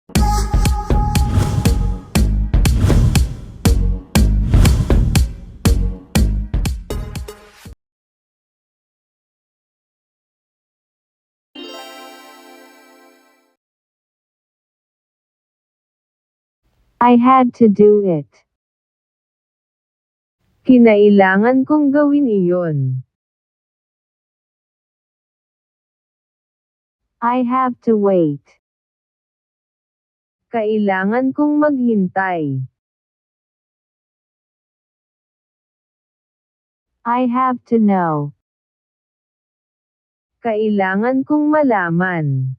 I had to do it. Kinailangan kong gawin iyon. I have to wait. Kailangan kong maghintay. I have to know. Kailangan kong malaman.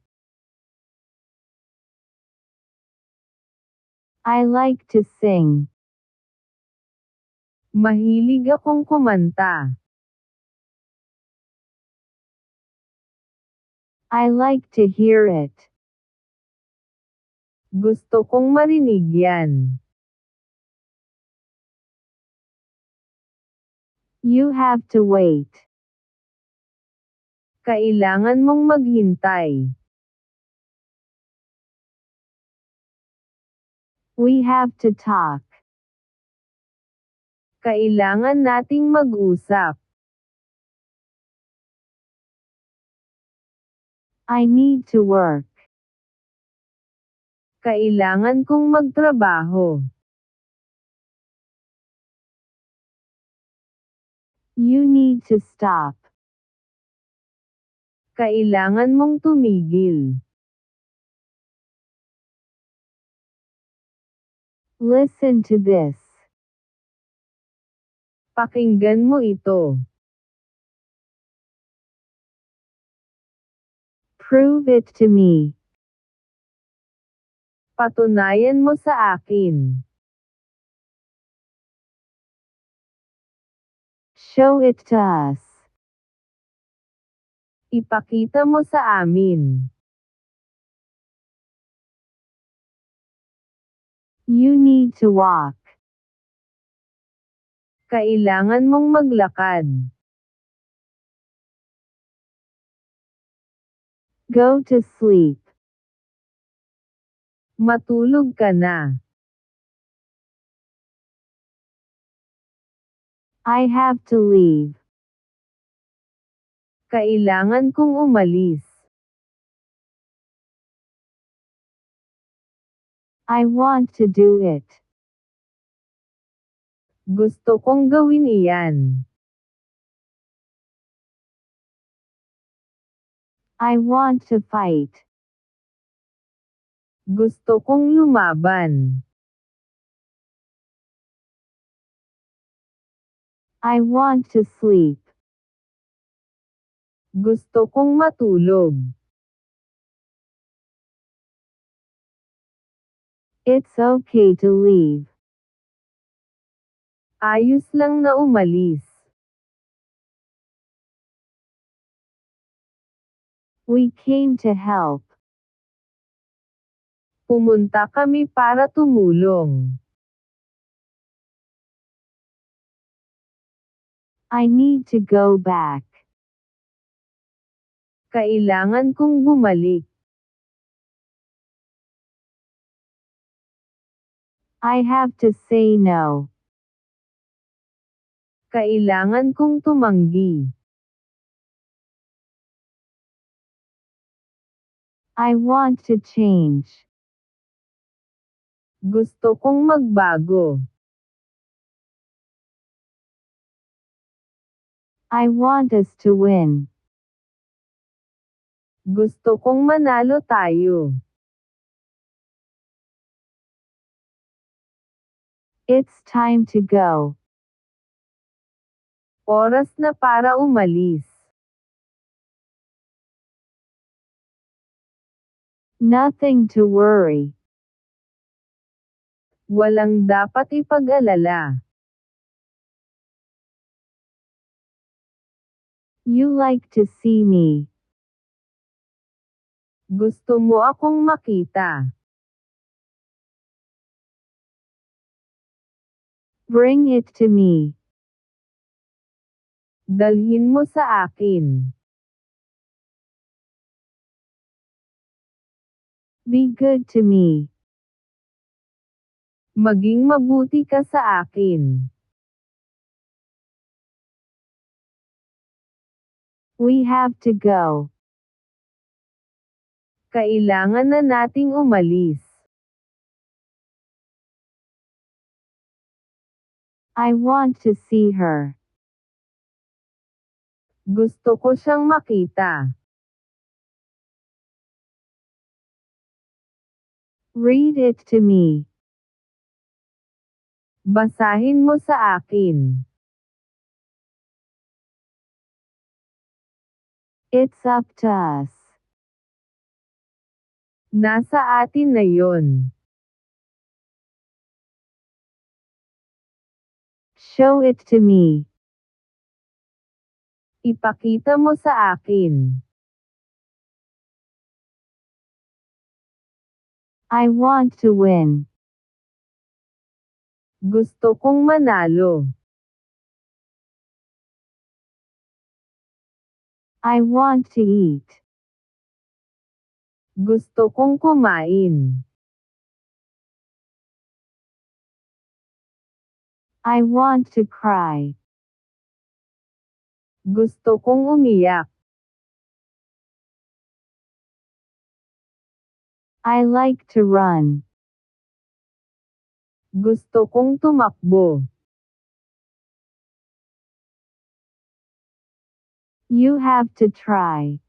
I like to sing. Mahilig akong kumanta. I like to hear it. Gusto kong marinig yan. You have to wait. Kailangan mong maghintay. We have to talk. Kailangan nating mag-usap. I need to work. Kailangan kong magtrabaho. You need to stop. Kailangan mong tumigil. Listen to this. Pakinggan mo ito. Prove it to me. Patunayan mo sa akin. Show it to us. Ipakita mo sa amin. You need to walk. Kailangan mong maglakad. Go to sleep. Matulog ka na. I have to leave. Kailangan kong umalis. I want to do it. Gusto kong gawin iyan. I want to fight. Gusto kong lumaban. I want to sleep. Gusto kong matulog. It's okay to leave. Ayos lang na umalis. We came to help. Pumunta kami para tumulong. I need to go back. Kailangan kong bumalik. I have to say no. Kailangan kong tumanggi. I want to change. Gusto kong magbago. I want us to win. Gusto kong manalo tayo. It's time to go. Oras na para umalis. Nothing to worry. Walang dapat ipag-alala. You like to see me. Gusto mo akong makita. Bring it to me. Dalhin mo sa akin. Be good to me. Maging mabuti ka sa akin. We have to go. Kailangan na nating umalis. I want to see her. Gusto ko siyang makita. Read it to me. Basahin mo sa akin. It's up to us. Nasa atin na yon. Show it to me. Ipakita mo sa akin. I want to win. Gusto kong manalo. I want to eat. Gusto kong kumain. I want to cry. Gusto kong umiyak. I like to run. Gusto kong tumakbo. You have to try.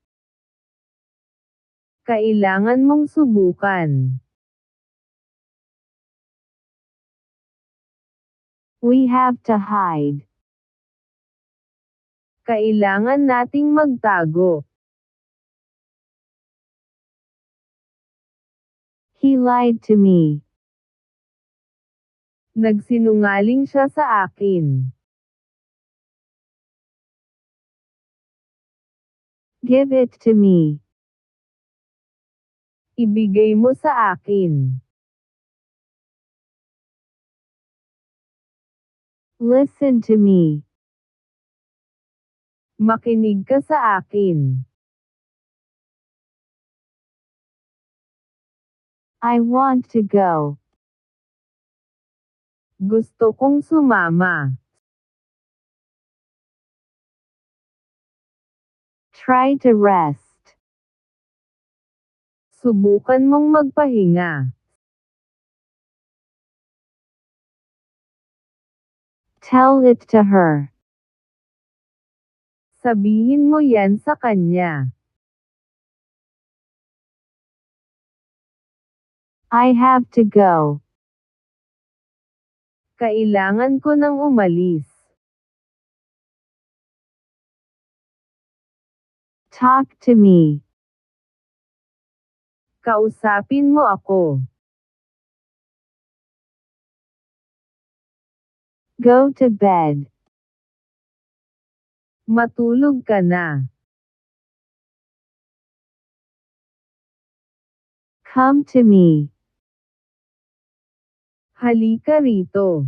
Kailangan mong subukan. We have to hide. Kailangan nating magtago. He lied to me. Nagsinungaling siya sa akin. Give it to me. Ibigay mo sa akin. Listen to me. Makinig ka sa akin. I want to go. Gusto kong sumama. Try to rest. Subukan mong magpahinga. Tell it to her. Sabihin mo yan sa kanya. I have to go. Kailangan ko nang umalis. Talk to me. Kausapin mo ako. Go to bed. Matulog ka na. Come to me. Halika rito.